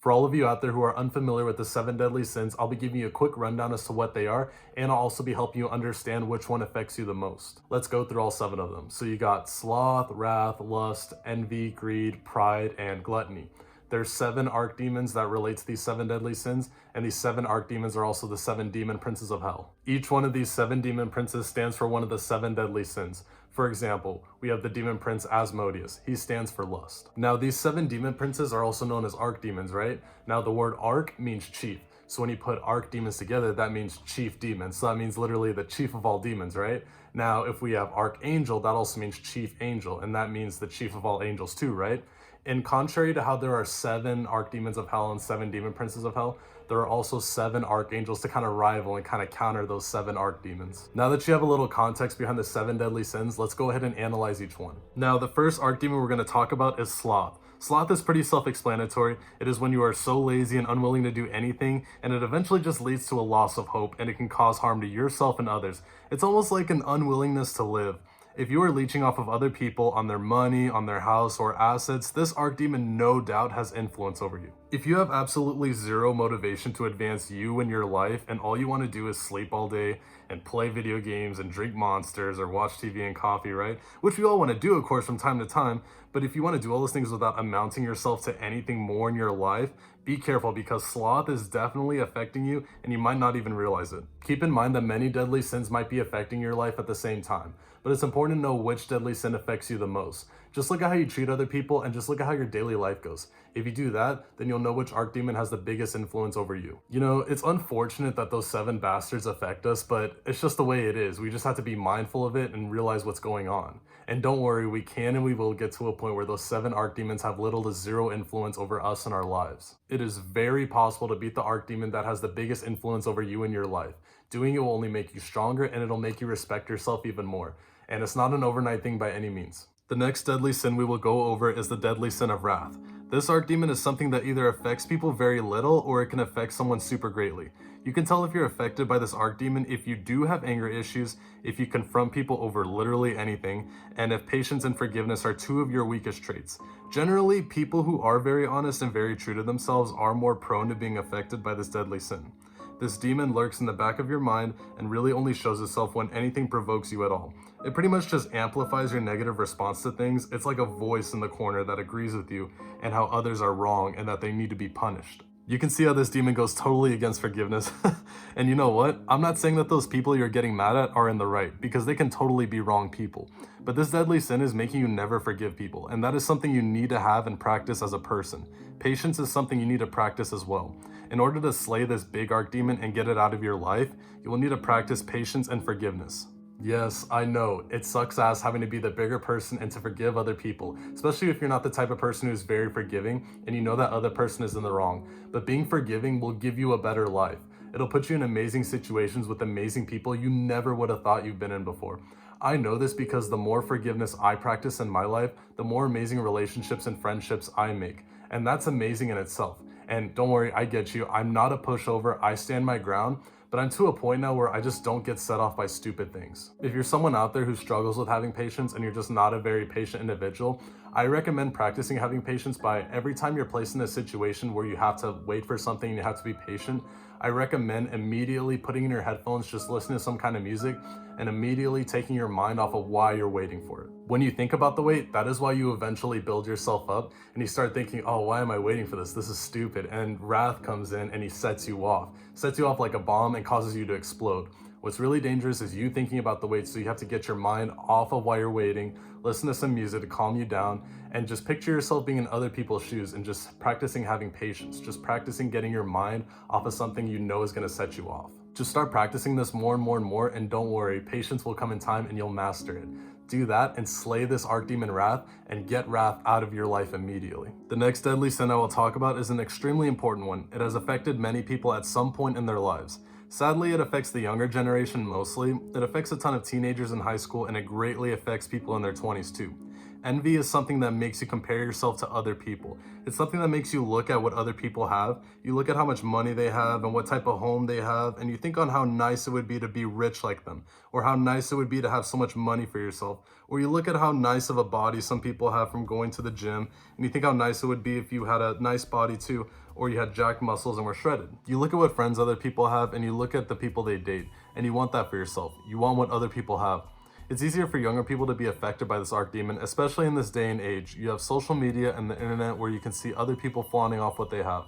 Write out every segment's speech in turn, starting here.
For all of you out there who are unfamiliar with the 7 deadly sins, I'll be giving you a quick rundown as to what they are, and I'll also be helping you understand which one affects you the most. Let's go through all 7 of them. So you got sloth, wrath, lust, envy, greed, pride, and gluttony. There's 7 archdemons that relate to these 7 deadly sins, and these 7 archdemons are also the 7 demon princes of hell. Each one of these 7 demon princes stands for one of the 7 deadly sins. For example, we have the demon prince Asmodeus. He stands for lust. Now, these 7 demon princes are also known as archdemons, right? Now, the word arc means chief. So when you put archdemons together, that means chief demon. So that means literally the chief of all demons, right? Now, if we have archangel, that also means chief angel, and that means the chief of all angels too, right? And contrary to how there are 7 archdemons of hell and 7 demon princes of hell, there are also 7 archangels to kind of rival and kind of counter those 7 archdemons. Now that you have a little context behind the 7 deadly sins, let's go ahead and analyze each one. Now, the first archdemon we're going to talk about is sloth. Sloth is pretty self-explanatory. It is when you are so lazy and unwilling to do anything, and it eventually just leads to a loss of hope, and it can cause harm to yourself and others. It's almost like an unwillingness to live. If you are leeching off of other people on their money, on their house, or assets, this archdemon no doubt has influence over you. If you have absolutely zero motivation to advance you in your life, and all you want to do is sleep all day and play video games and drink monsters or watch TV and coffee, right? Which we all want to do, of course, from time to time. But if you want to do all those things without amounting yourself to anything more in your life, be careful, because sloth is definitely affecting you and you might not even realize it. Keep in mind that many deadly sins might be affecting your life at the same time, but it's important to know which deadly sin affects you the most. Just look at how you treat other people and just look at how your daily life goes. If you do that, then you'll know which archdemon has the biggest influence over you. You know, it's unfortunate that those 7 bastards affect us, but it's just the way it is. We just have to be mindful of it and realize what's going on. And don't worry, we can and we will get to a point where those 7 archdemons have little to zero influence over us and our lives. It is very possible to beat the archdemon that has the biggest influence over you in your life. Doing it will only make you stronger, and it'll make you respect yourself even more. And it's not an overnight thing by any means. The next deadly sin we will go over is the deadly sin of wrath. This archdemon is something that either affects people very little or it can affect someone super greatly. You can tell if you're affected by this archdemon if you do have anger issues, if you confront people over literally anything, and if patience and forgiveness are 2 of your weakest traits. Generally, people who are very honest and very true to themselves are more prone to being affected by this deadly sin. This demon lurks in the back of your mind and really only shows itself when anything provokes you at all. It pretty much just amplifies your negative response to things. It's like a voice in the corner that agrees with you and how others are wrong and that they need to be punished. You can see how this demon goes totally against forgiveness. And you know what? I'm not saying that those people you're getting mad at are in the right, because they can totally be wrong people. But this deadly sin is making you never forgive people, and that is something you need to have and practice as a person. Patience is something you need to practice as well. In order to slay this big archdemon and get it out of your life, you will need to practice patience and forgiveness. Yes, I know, it sucks ass having to be the bigger person and to forgive other people, especially if you're not the type of person who's very forgiving and you know that other person is in the wrong. But being forgiving will give you a better life. It'll put you in amazing situations with amazing people you never would have thought you've been in before. I know this because the more forgiveness I practice in my life, the more amazing relationships and friendships I make. And that's amazing in itself. And don't worry, I get you. I'm not a pushover. I stand my ground. But I'm to a point now where I just don't get set off by stupid things. If you're someone out there who struggles with having patience and you're just not a very patient individual, I recommend practicing having patience by every time you're placed in a situation where you have to wait for something and you have to be patient. I recommend immediately putting in your headphones, just listening to some kind of music, and immediately taking your mind off of why you're waiting for it. When you think about the wait, that is why you eventually build yourself up and you start thinking, oh, why am I waiting for this? This is stupid. And wrath comes in and he sets you off like a bomb and causes you to explode. What's really dangerous is you thinking about the wait, so you have to get your mind off of why you're waiting, listen to some music to calm you down, and just picture yourself being in other people's shoes and just practicing having patience, just practicing getting your mind off of something you know is going to set you off. Just start practicing this more and more and more, and don't worry, patience will come in time and you'll master it. Do that and slay this archdemon wrath and get wrath out of your life immediately. The next deadly sin I will talk about is an extremely important one. It has affected many people at some point in their lives. Sadly, it affects the younger generation mostly. It affects a ton of teenagers in high school, and it greatly affects people in their 20s too. Envy is something that makes you compare yourself to other people. It's something that makes you look at what other people have. You look at how much money they have and what type of home they have, and you think on how nice it would be to be rich like them, or how nice it would be to have so much money for yourself. Or you look at how nice of a body some people have from going to the gym, and you think how nice it would be if you had a nice body too, or you had jacked muscles and were shredded. You look at what friends other people have, and you look at the people they date, and you want that for yourself. You want what other people have. It's easier for younger people to be affected by this archdemon, especially in this day and age. You have social media and the internet where you can see other people flaunting off what they have.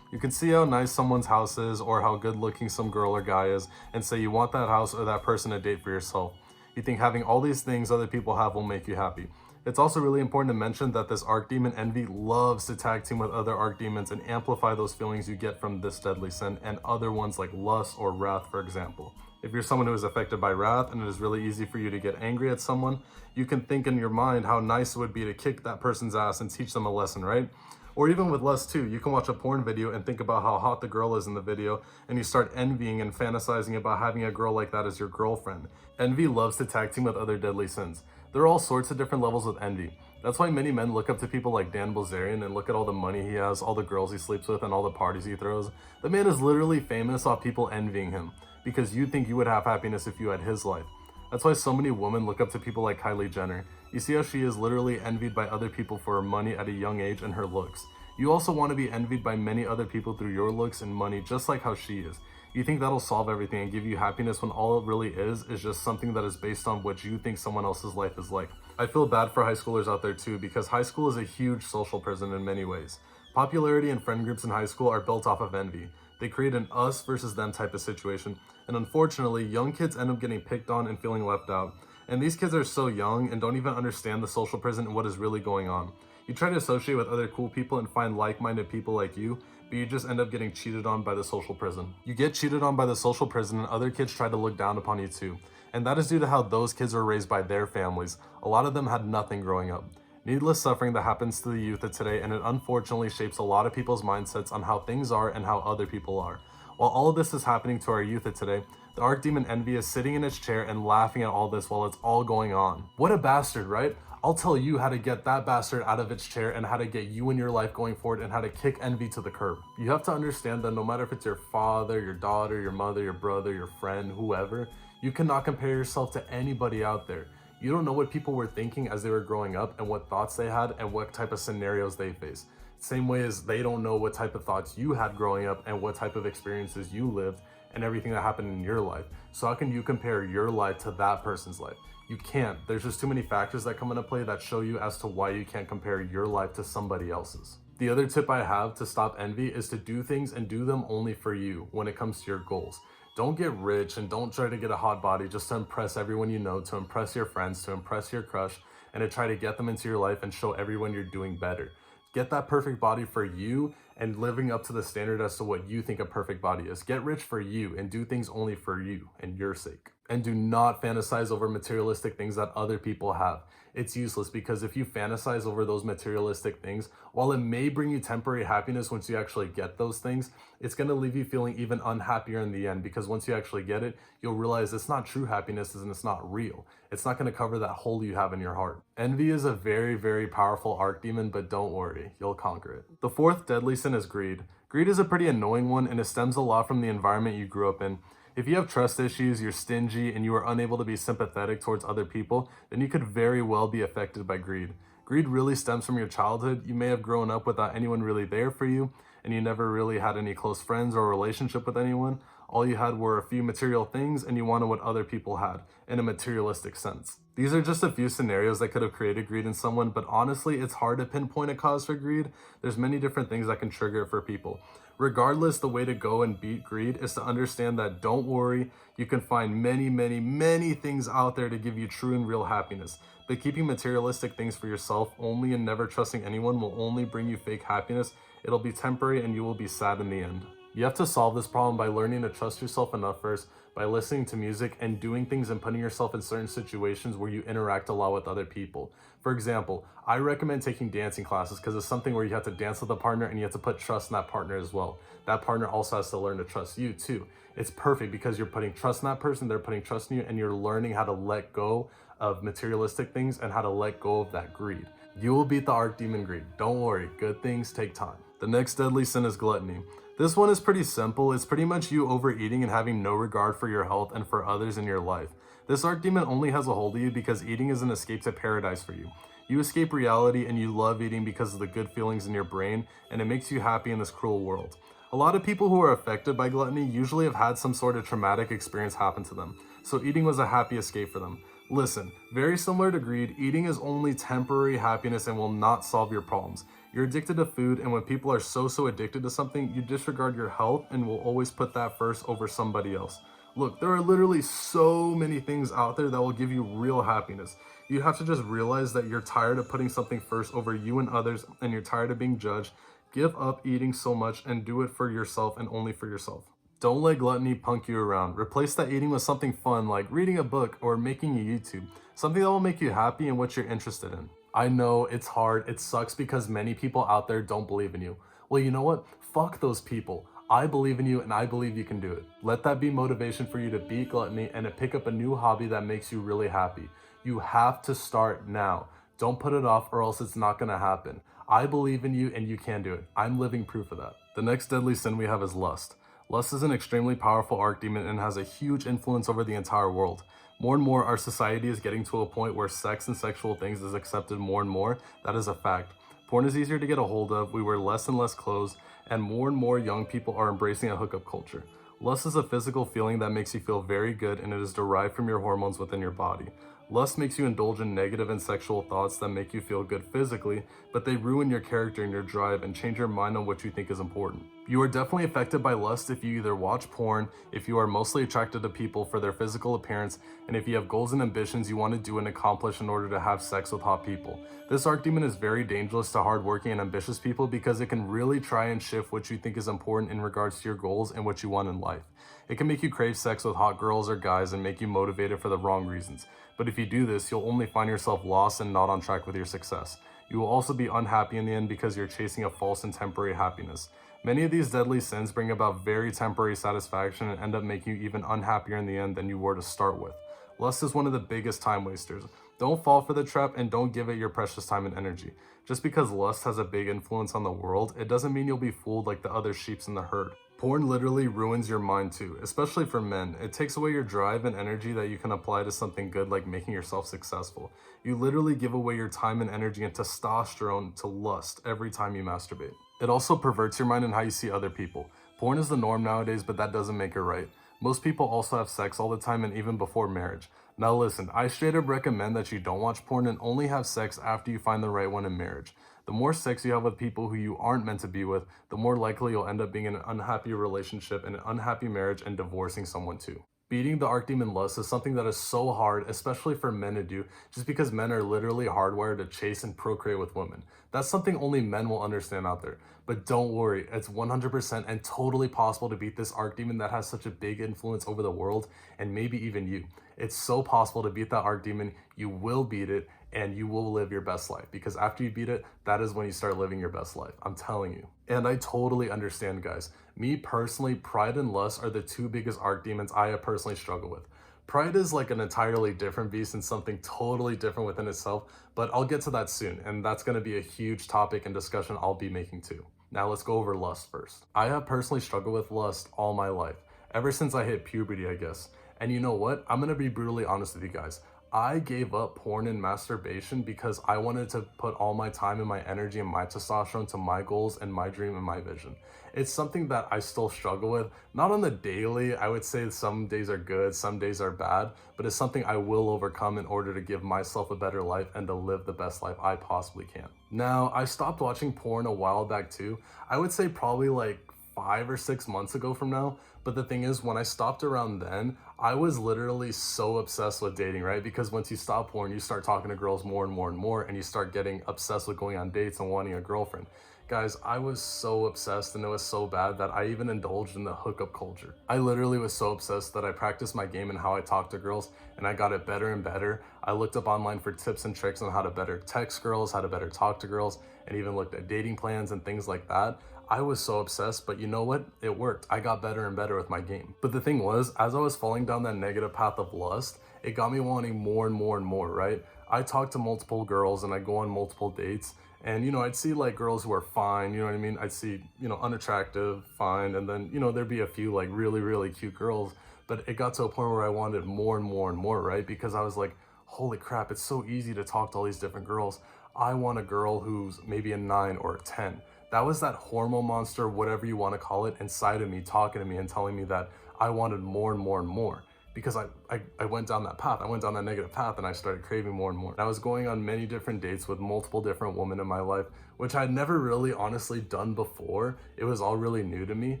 You can see how nice someone's house is or how good looking some girl or guy is and say you want that house or that person to date for yourself. You think having all these things other people have will make you happy. It's also really important to mention that this archdemon envy loves to tag team with other archdemons and amplify those feelings you get from this deadly sin and other ones like lust or wrath, for example. If you're someone who is affected by wrath and it is really easy for you to get angry at someone, you can think in your mind how nice it would be to kick that person's ass and teach them a lesson, right? Or even with lust too, you can watch a porn video and think about how hot the girl is in the video and you start envying and fantasizing about having a girl like that as your girlfriend. Envy loves to tag team with other deadly sins. There are all sorts of different levels with envy. That's why many men look up to people like Dan Bilzerian and look at all the money he has, all the girls he sleeps with, and all the parties he throws. The man is literally famous off people envying him, because you think you would have happiness if you had his life. That's why so many women look up to people like Kylie Jenner. You see how she is literally envied by other people for her money at a young age and her looks. You also want to be envied by many other people through your looks and money, just like how she is. You think that'll solve everything and give you happiness when all it really is just something that is based on what you think someone else's life is like. I feel bad for high schoolers out there too, because high school is a huge social prison in many ways. Popularity and friend groups in high school are built off of envy. They create an us versus them type of situation, and unfortunately, young kids end up getting picked on and feeling left out. And these kids are so young and don't even understand the social prison and what is really going on. You try to associate with other cool people and find like-minded people like you, but you just end up getting cheated on by the social prison. You get cheated on by the social prison and other kids try to look down upon you too. And that is due to how those kids were raised by their families. A lot of them had nothing growing up. Needless suffering that happens to the youth of today, and it unfortunately shapes a lot of people's mindsets on how things are and how other people are. While all of this is happening to our youth of today, the archdemon envy is sitting in its chair and laughing at all this while it's all going on. What a bastard, right? I'll tell you how to get that bastard out of its chair and how to get you in your life going forward and how to kick envy to the curb. You have to understand that no matter if it's your father, your daughter, your mother, your brother, your friend, whoever, you cannot compare yourself to anybody out there. You don't know what people were thinking as they were growing up and what thoughts they had and what type of scenarios they face. Same way as they don't know what type of thoughts you had growing up and what type of experiences you lived and everything that happened in your life. So how can you compare your life to that person's life? You can't. There's just too many factors that come into play that show you as to why you can't compare your life to somebody else's. The other tip I have to stop envy is to do things and do them only for you when it comes to your goals. Don't get rich and don't try to get a hot body just to impress everyone you know, to impress your friends, to impress your crush, and to try to get them into your life and show everyone you're doing better. Get that perfect body for you and living up to the standard as to what you think a perfect body is. Get rich for you and do things only for you and your sake. And do not fantasize over materialistic things that other people have. It's useless, because if you fantasize over those materialistic things, while it may bring you temporary happiness once you actually get those things, it's going to leave you feeling even unhappier in the end, because once you actually get it, you'll realize it's not true happiness and it's not real. It's not going to cover that hole you have in your heart. Envy is a very, very powerful archdemon, but don't worry, you'll conquer it. The fourth deadly sin is greed. Greed is a pretty annoying one, and it stems a lot from the environment you grew up in. If you have trust issues, you're stingy, and you are unable to be sympathetic towards other people, then you could very well be affected by greed. Greed really stems from your childhood. You may have grown up without anyone really there for you, and you never really had any close friends or relationship with anyone. All you had were a few material things, and you wanted what other people had, in a materialistic sense. These are just a few scenarios that could have created greed in someone, but honestly, it's hard to pinpoint a cause for greed. There's many different things that can trigger it for people. Regardless, the way to go and beat greed is to understand that don't worry, you can find many, many, many things out there to give you true and real happiness. But keeping materialistic things for yourself only and never trusting anyone will only bring you fake happiness. It'll be temporary and you will be sad in the end. You have to solve this problem by learning to trust yourself enough first, by listening to music and doing things and putting yourself in certain situations where you interact a lot with other people. For example, I recommend taking dancing classes because it's something where you have to dance with a partner and you have to put trust in that partner as well. That partner also has to learn to trust you too. It's perfect because you're putting trust in that person, they're putting trust in you, and you're learning how to let go of materialistic things and how to let go of that greed. You will beat the archdemon greed. Don't worry, good things take time. The next deadly sin is gluttony. This one is pretty simple. It's pretty much you overeating and having no regard for your health and for others in your life. This archdemon only has a hold of you because eating is an escape to paradise for you. You escape reality and you love eating because of the good feelings in your brain, and it makes you happy in this cruel world. A lot of people who are affected by gluttony usually have had some sort of traumatic experience happen to them, so eating was a happy escape for them. Listen, very similar to greed, eating is only temporary happiness and will not solve your problems. You're addicted to food, and when people are so addicted to something, you disregard your health and will always put that first over somebody else. Look, there are literally so many things out there that will give you real happiness. You have to just realize that you're tired of putting something first over you and others, and you're tired of being judged. Give up eating so much and do it for yourself and only for yourself. Don't let gluttony punk you around. Replace that eating with something fun like reading a book or making a YouTube. Something that will make you happy and what you're interested in. I know it's hard, it sucks because many people out there don't believe in you. Well, you know what? Fuck those people. I believe in you and I believe you can do it. Let that be motivation for you to beat gluttony and to pick up a new hobby that makes you really happy. You have to start now. Don't put it off or else it's not gonna happen. I believe in you and you can do it. I'm living proof of that. The next deadly sin we have is lust. Lust is an extremely powerful archdemon and has a huge influence over the entire world. More and more, our society is getting to a point where sex and sexual things is accepted more and more. That is a fact. Porn is easier to get a hold of, we wear less and less clothes, and more young people are embracing a hookup culture. Lust is a physical feeling that makes you feel very good, and it is derived from your hormones within your body. Lust makes you indulge in negative and sexual thoughts that make you feel good physically, but they ruin your character and your drive and change your mind on what you think is important. You are definitely affected by lust if you either watch porn, if you are mostly attracted to people for their physical appearance, and if you have goals and ambitions you want to do and accomplish in order to have sex with hot people. This archdemon is very dangerous to hardworking and ambitious people because it can really try and shift what you think is important in regards to your goals and what you want in life. It can make you crave sex with hot girls or guys and make you motivated for the wrong reasons. But if you do this, you'll only find yourself lost and not on track with your success. You will also be unhappy in the end because you're chasing a false and temporary happiness. Many of these deadly sins bring about very temporary satisfaction and end up making you even unhappier in the end than you were to start with. Lust is one of the biggest time wasters. Don't fall for the trap and don't give it your precious time and energy. Just because lust has a big influence on the world, it doesn't mean you'll be fooled like the other sheeps in the herd. Porn literally ruins your mind too, especially for men. It takes away your drive and energy that you can apply to something good like making yourself successful. You literally give away your time and energy and testosterone to lust every time you masturbate. It also perverts your mind and how you see other people. Porn is the norm nowadays, but that doesn't make it right. Most people also have sex all the time and even before marriage. Now listen, I straight up recommend that you don't watch porn and only have sex after you find the right one in marriage. The more sex you have with people who you aren't meant to be with, the more likely you'll end up being in an unhappy relationship and an unhappy marriage and divorcing someone too. Beating the archdemon lust is something that is so hard, especially for men to do, just because men are literally hardwired to chase and procreate with women. That's something only men will understand out there. But don't worry, it's 100% and totally possible to beat this archdemon that has such a big influence over the world, and maybe even you. It's so possible to beat that archdemon. You will beat it, and you will live your best life, because after you beat it, that is when you start living your best life. I'm telling you. And I totally understand, guys. Me personally, pride and lust are the two biggest archdemons I have personally struggled with. Pride is like an entirely different beast and something totally different within itself, but I'll get to that soon, and that's going to be a huge topic and discussion I'll be making too. Now let's go over lust first. I have personally struggled with lust all my life, ever since I hit puberty, I guess. And you know what? I'm going to be brutally honest with you guys. I gave up porn and masturbation because I wanted to put all my time and my energy and my testosterone to my goals and my dream and my vision. It's something that I still struggle with, not on the daily. I would say some days are good, some days are bad, but it's something I will overcome in order to give myself a better life and to live the best life I possibly can. Now, I stopped watching porn a while back too. I would say probably like 5 or 6 months ago from now. But the thing is, when I stopped around then, I was literally so obsessed with dating, right? Because once you stop porn, you start talking to girls more and more and more, and you start getting obsessed with going on dates and wanting a girlfriend. Guys, I was so obsessed and it was so bad that I even indulged in the hookup culture. I literally was so obsessed that I practiced my game and how I talk to girls, and I got it better and better. I looked up online for tips and tricks on how to better text girls, how to better talk to girls, and even looked at dating plans and things like that. I was so obsessed, but you know what? It worked. I got better and better with my game. But the thing was, as I was falling down that negative path of lust, it got me wanting more and more and more, right? I talked to multiple girls and I go on multiple dates, and I'd see like girls who are fine, you know what I mean? I'd see, unattractive, fine, and then, there'd be a few like really, really cute girls, but it got to a point where I wanted more and more and more, right? Because I was like, holy crap, it's so easy to talk to all these different girls. I want a girl who's maybe a 9 or a 10. That was that hormone monster, whatever you want to call it, inside of me, talking to me and telling me that I wanted more and more and more. Because I went down that path. I went down that negative path and I started craving more and more. I was going on many different dates with multiple different women in my life, which I'd never really honestly done before. It was all really new to me.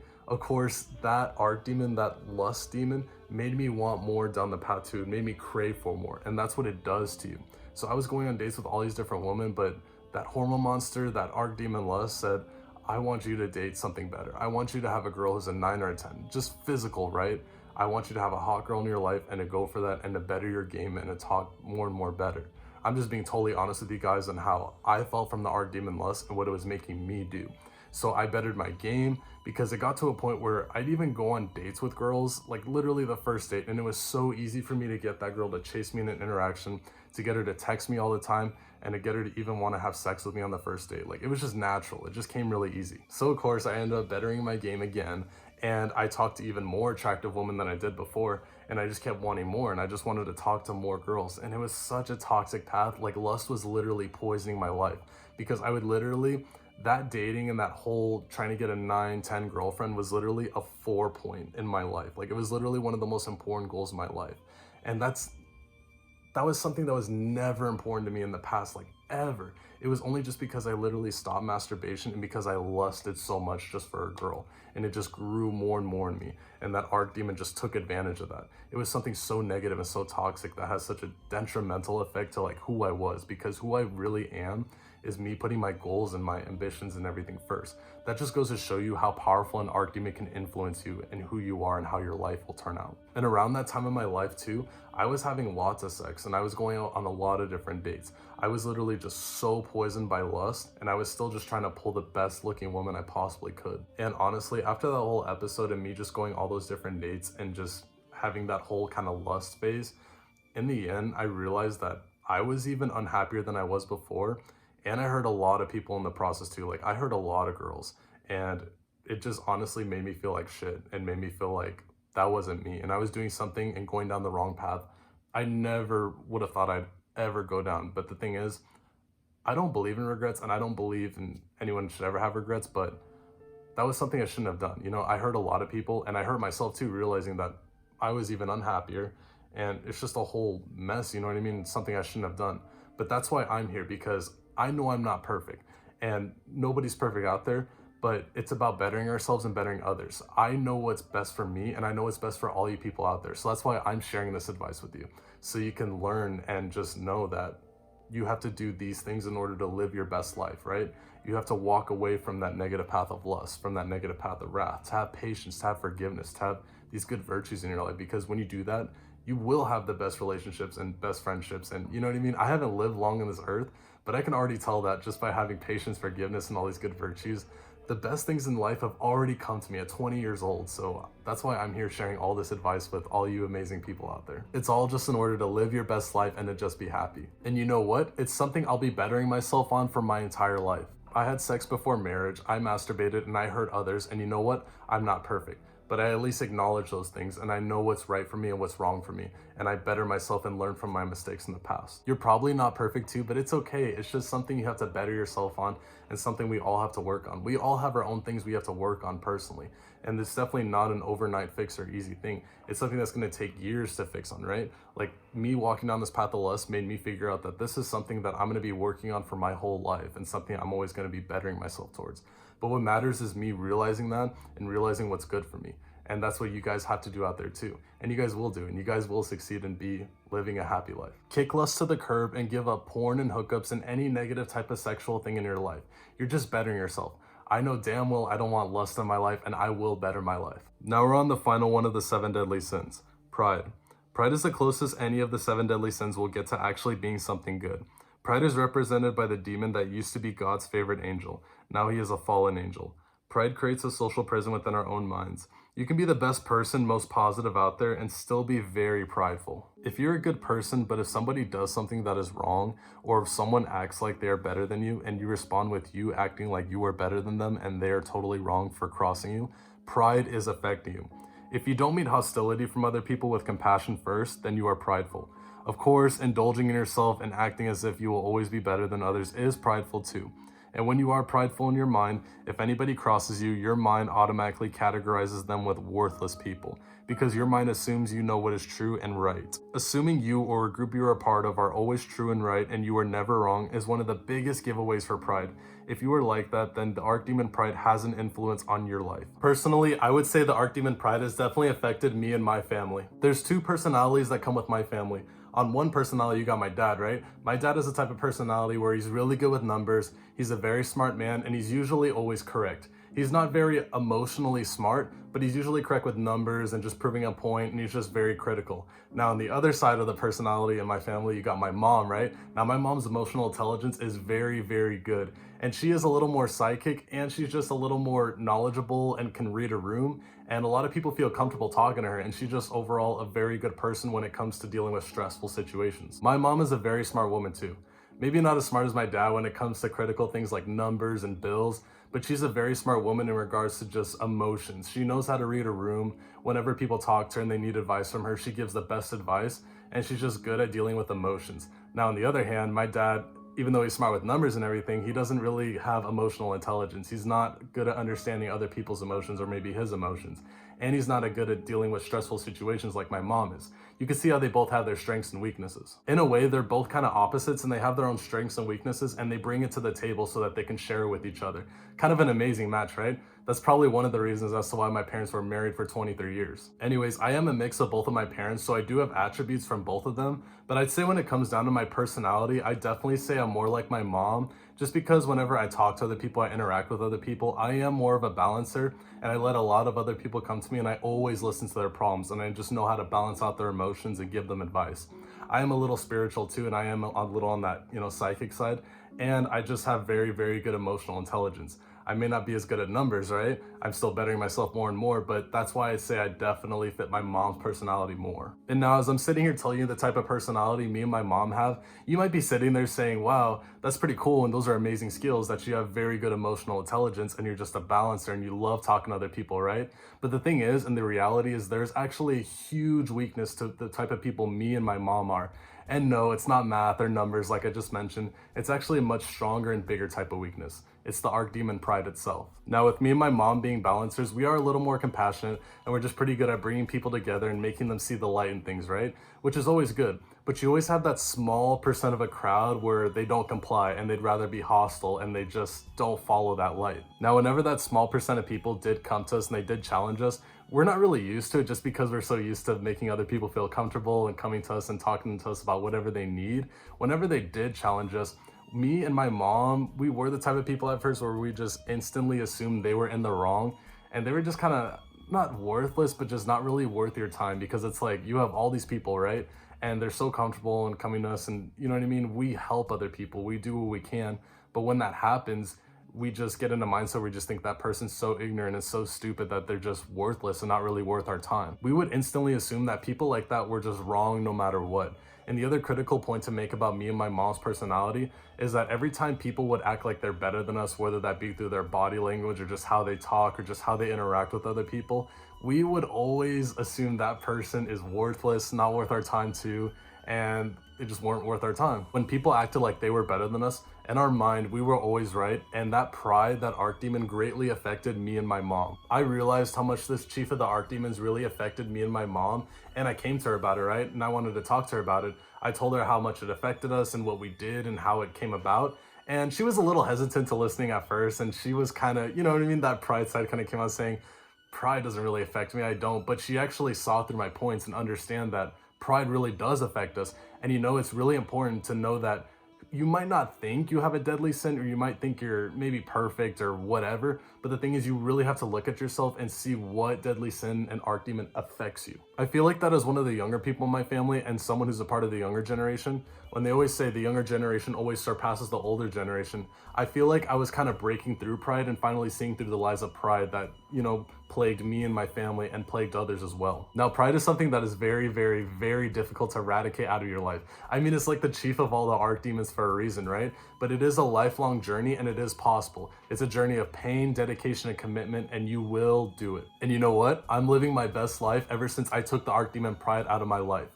Of course, that art demon, that lust demon, made me want more down the path too. It made me crave for more. And that's what it does to you. So I was going on dates with all these different women, but that hormone monster, that arc demon lust said, I want you to date something better. I want you to have a girl who's a 9 or a 10, just physical, right? I want you to have a hot girl in your life and to go for that and to better your game and to talk more and more better. I'm just being totally honest with you guys on how I felt from the art demon lust and what it was making me do. So I bettered my game because it got to a point where I'd even go on dates with girls, like literally the first date, and it was so easy for me to get that girl to chase me in an interaction, to get her to text me all the time, and to get her to even want to have sex with me on the first date. Like, it was just natural. It just came really easy. So of course I ended up bettering my game again, and I talked to even more attractive women than I did before, and I just kept wanting more, and I just wanted to talk to more girls. And it was such a toxic path. Like, lust was literally poisoning my life, because I would literally, that dating and that whole trying to get a 9, 10 girlfriend was literally a 4 point in my life. Like, it was literally one of the most important goals of my life. And that was something that was never important to me in the past, like ever. It was only just because I literally stopped masturbation and because I lusted so much just for a girl, and it just grew more and more in me, and that art demon just took advantage of that. It was something so negative and so toxic that has such a detrimental effect to like who I was, because who I really am is me putting my goals and my ambitions and everything first. That just goes to show you how powerful an art demon can influence you and who you are and how your life will turn out. And around that time in my life too, I was having lots of sex and I was going out on a lot of different dates. I was literally just so poisoned by lust, and I was still just trying to pull the best looking woman I possibly could. And honestly, after that whole episode and me just going all those different dates and just having that whole kind of lust phase, in the end, I realized that I was even unhappier than I was before. And I hurt a lot of people in the process too. Like, I hurt a lot of girls, and it just honestly made me feel like shit and made me feel like that wasn't me. And I was doing something and going down the wrong path I never would have thought I'd ever go down. But the thing is, I don't believe in regrets, and I don't believe in anyone should ever have regrets, but that was something I shouldn't have done. I hurt a lot of people, and I hurt myself too, realizing that I was even unhappier, and it's just a whole mess, you know what I mean? It's something I shouldn't have done. But that's why I'm here, because I know I'm not perfect, and nobody's perfect out there, but it's about bettering ourselves and bettering others. I know what's best for me, and I know what's best for all you people out there. So that's why I'm sharing this advice with you, so you can learn and just know that you have to do these things in order to live your best life, right? You have to walk away from that negative path of lust, from that negative path of wrath, to have patience, to have forgiveness, to have these good virtues in your life. Because when you do that, you will have the best relationships and best friendships. And you know what I mean? I haven't lived long on this earth, but I can already tell that just by having patience, forgiveness, and all these good virtues, the best things in life have already come to me at 20 years old. So that's why I'm here sharing all this advice with all you amazing people out there. It's all just in order to live your best life and to just be happy. And you know what? It's something I'll be bettering myself on for my entire life. I had sex before marriage, I masturbated, and I hurt others. And you know what? I'm not perfect, but I at least acknowledge those things, and I know what's right for me and what's wrong for me, and I better myself and learn from my mistakes in the past. You're probably not perfect too, but it's okay. It's just something you have to better yourself on, and something we all have to work on. We all have our own things we have to work on personally, and it's definitely not an overnight fix or easy thing. It's something that's going to take years to fix on, right? Like, me walking down this path of lust made me figure out that this is something that I'm going to be working on for my whole life, and something I'm always going to be bettering myself towards. But what matters is me realizing that and realizing what's good for me. And that's what you guys have to do out there too. And you guys will do, and you guys will succeed and be living a happy life. Kick lust to the curb and give up porn and hookups and any negative type of sexual thing in your life. You're just bettering yourself. I know damn well I don't want lust in my life, and I will better my life. Now we're on the final one of the 7 deadly sins, pride. Pride is the closest any of the 7 deadly sins will get to actually being something good. Pride is represented by the demon that used to be God's favorite angel. Now he is a fallen angel. Pride creates a social prison within our own minds. You can be the best person, most positive out there, and still be very prideful. If you're a good person, but if somebody does something that is wrong, or if someone acts like they are better than you, and you respond with you acting like you are better than them and they are totally wrong for crossing you, pride is affecting you. If you don't meet hostility from other people with compassion first, then you are prideful. Of course, indulging in yourself and acting as if you will always be better than others is prideful too. And when you are prideful in your mind, if anybody crosses you, your mind automatically categorizes them with worthless people, because your mind assumes you know what is true and right. Assuming you or a group you are a part of are always true and right and you are never wrong is one of the biggest giveaways for pride. If you are like that, then the Archdemon Pride has an influence on your life. Personally, I would say the Archdemon Pride has definitely affected me and my family. There's 2 personalities that come with my family. On one personality, you got my dad, right? My dad is the type of personality where he's really good with numbers, he's a very smart man, and he's usually always correct. He's not very emotionally smart, but he's usually correct with numbers and just proving a point, and he's just very critical. Now, on the other side of the personality in my family, you got my mom, right? Now, my mom's emotional intelligence is very, very good, and she is a little more psychic, and she's just a little more knowledgeable and can read a room, and a lot of people feel comfortable talking to her, and she's just overall a very good person when it comes to dealing with stressful situations. My mom is a very smart woman too. Maybe not as smart as my dad when it comes to critical things like numbers and bills, but she's a very smart woman in regards to just emotions. She knows how to read a room. Whenever people talk to her and they need advice from her, she gives the best advice, and she's just good at dealing with emotions. Now, on the other hand, my dad, even though he's smart with numbers and everything, he doesn't really have emotional intelligence. He's not good at understanding other people's emotions or maybe his emotions. And he's not good at dealing with stressful situations like my mom is. You can see how they both have their strengths and weaknesses. In a way, they're both kind of opposites, and they have their own strengths and weaknesses, and they bring it to the table so that they can share it with each other. Kind of an amazing match, right? That's probably one of the reasons as to why my parents were married for 23 years. Anyways, I am a mix of both of my parents, so I do have attributes from both of them, but I'd say when it comes down to my personality, I definitely say I'm more like my mom, just because whenever I talk to other people, I interact with other people, I am more of a balancer, and I let a lot of other people come to me, and I always listen to their problems, and I just know how to balance out their emotions and give them advice. I am a little spiritual too, and I am a little on that, psychic side, and I just have very, very good emotional intelligence. I may not be as good at numbers, right? I'm still bettering myself more and more, but that's why I say I definitely fit my mom's personality more. And now as I'm sitting here telling you the type of personality me and my mom have, you might be sitting there saying, wow, that's pretty cool, and those are amazing skills that you have very good emotional intelligence and you're just a balancer and you love talking to other people, right? But the thing is, and the reality is, there's actually a huge weakness to the type of people me and my mom are. And no, it's not math or numbers like I just mentioned. It's actually a much stronger and bigger type of weakness. It's the Archdemon Pride itself. Now, with me and my mom being balancers, we are a little more compassionate, and we're just pretty good at bringing people together and making them see the light in things, right? Which is always good. But you always have that small percent of a crowd where they don't comply and they'd rather be hostile and they just don't follow that light. Now, whenever that small percent of people did come to us and they did challenge us, we're not really used to it just because we're so used to making other people feel comfortable and coming to us and talking to us about whatever they need. Whenever they did challenge us, me and my mom, we were the type of people at first where we just instantly assumed they were in the wrong, and they were just kind of not worthless, but just not really worth your time, because it's like you have all these people, right? And they're so comfortable and coming to us, and you know what I mean? We help other people, we do what we can, but when that happens, we just get in a mindset where we just think that person's so ignorant and so stupid that they're just worthless and not really worth our time. We would instantly assume that people like that were just wrong no matter what. And the other critical point to make about me and my mom's personality is that every time people would act like they're better than us, whether that be through their body language or just how they talk or just how they interact with other people, we would always assume that person is worthless, not worth our time too, and they just weren't worth our time. When people acted like they were better than us, in our mind, we were always right, and that pride, that Archdemon, greatly affected me and my mom. I realized how much this chief of the Archdemons really affected me and my mom, and I came to her about it, right? And I wanted to talk to her about it. I told her how much it affected us and what we did and how it came about. And she was a little hesitant to listening at first, and she was kind of, you know what I mean? That pride side kind of came out saying, pride doesn't really affect me, I don't, but she actually saw through my points and understand that pride really does affect us. And it's really important to know that you might not think you have a deadly sin, or you might think you're maybe perfect or whatever, but the thing is, you really have to look at yourself and see what deadly sin and archdemon affects you. I feel like that as one of the younger people in my family and someone who's a part of the younger generation, when they always say the younger generation always surpasses the older generation, I feel like I was kind of breaking through pride and finally seeing through the lies of pride that, plagued me and my family and plagued others as well. Now, pride is something that is very, very, very difficult to eradicate out of your life. I mean, it's like the chief of all the archdemons for a reason, right? But it is a lifelong journey, and it is possible. It's a journey of pain, dedication, and commitment, and you will do it. And you know what? I'm living my best life ever since I took the archdemon pride out of my life.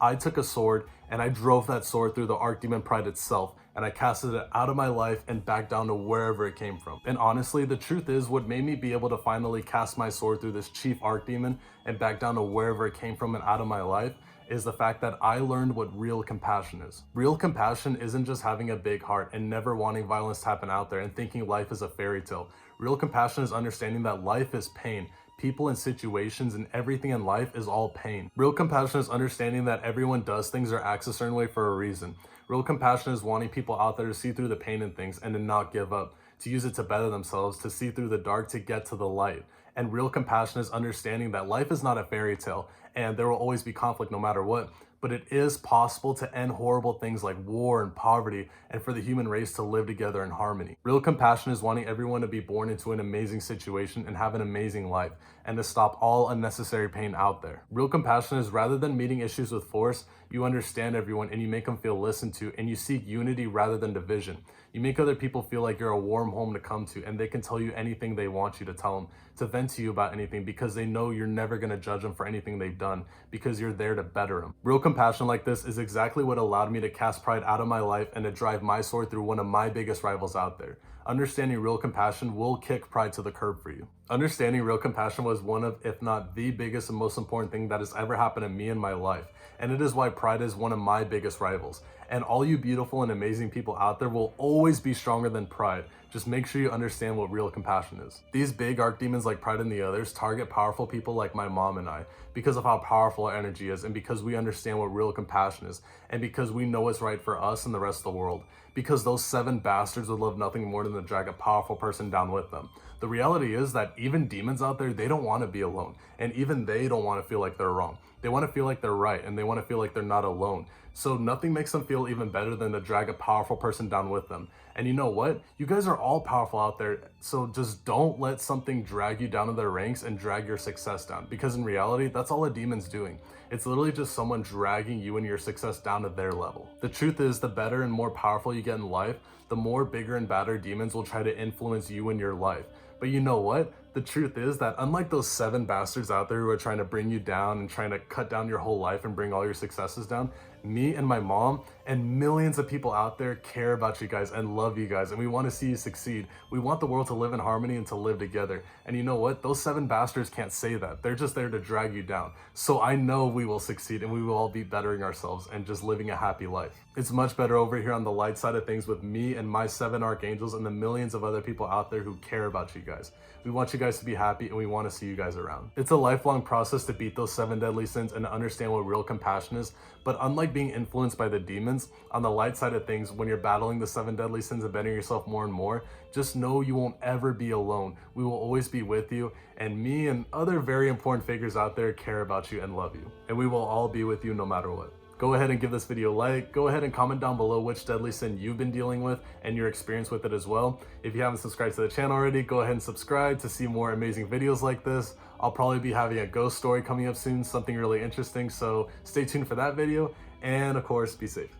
I took a sword and I drove that sword through the archdemon pride itself, and I casted it out of my life and back down to wherever it came from. And honestly, the truth is, what made me be able to finally cast my sword through this chief archdemon and back down to wherever it came from and out of my life is the fact that I learned what real compassion is. Real compassion isn't just having a big heart and never wanting violence to happen out there and thinking life is a fairy tale. Real compassion is understanding that life is pain. People and situations and everything in life is all pain. Real compassion is understanding that everyone does things or acts a certain way for a reason. Real compassion is wanting people out there to see through the pain in things and to not give up, to use it to better themselves, to see through the dark, to get to the light. And real compassion is understanding that life is not a fairy tale and there will always be conflict no matter what, but it is possible to end horrible things like war and poverty and for the human race to live together in harmony. Real compassion is wanting everyone to be born into an amazing situation and have an amazing life and to stop all unnecessary pain out there. Real compassion is rather than meeting issues with force, you understand everyone and you make them feel listened to, and you seek unity rather than division. You make other people feel like you're a warm home to come to and they can tell you anything they want you to tell them, to vent to you about anything, because they know you're never going to judge them for anything they've done because you're there to better them. Real compassion like this is exactly what allowed me to cast pride out of my life and to drive my sword through one of my biggest rivals out there. Understanding real compassion will kick pride to the curb for you. Understanding real compassion was one of, if not the biggest and most important thing that has ever happened to me in my life. And it is why pride is one of my biggest rivals. And all you beautiful and amazing people out there will always be stronger than pride. Just make sure you understand what real compassion is. These big archdemons like pride and the others target powerful people like my mom and I because of how powerful our energy is, and because we understand what real compassion is, and because we know what's right for us and the rest of the world. Because those 7 bastards would love nothing more than to drag a powerful person down with them. The reality is that even demons out there, they don't want to be alone. And even they don't want to feel like they're wrong. They want to feel like they're right, and they want to feel like they're not alone. So nothing makes them feel even better than to drag a powerful person down with them. And you know what? You guys are all powerful out there, so just don't let something drag you down to their ranks and drag your success down. Because in reality, that's all a demon's doing. It's literally just someone dragging you and your success down to their level. The truth is, the better and more powerful you get in life, the more bigger and badder demons will try to influence you in your life. But you know what? The truth is that unlike those 7 bastards out there who are trying to bring you down and trying to cut down your whole life and bring all your successes down, me and my mom and millions of people out there care about you guys and love you guys, and we want to see you succeed. We want the world to live in harmony and to live together. And you know what? Those 7 bastards can't say that. They're just there to drag you down. So I know we will succeed and we will all be bettering ourselves and just living a happy life. It's much better over here on the light side of things with me and my 7 archangels and the millions of other people out there who care about you guys. We want you guys to be happy and we want to see you guys around. It's a lifelong process to beat those 7 deadly sins and to understand what real compassion is. But unlike being influenced by the demons, on the light side of things, when you're battling the 7 deadly sins and bettering yourself more and more, just know you won't ever be alone. We will always be with you, and me and other very important figures out there care about you and love you. And we will all be with you no matter what. Go ahead and give this video a like. Go ahead and comment down below which deadly sin you've been dealing with and your experience with it as well. If you haven't subscribed to the channel already, go ahead and subscribe to see more amazing videos like this. I'll probably be having a ghost story coming up soon, something really interesting, so stay tuned for that video. And of course, be safe.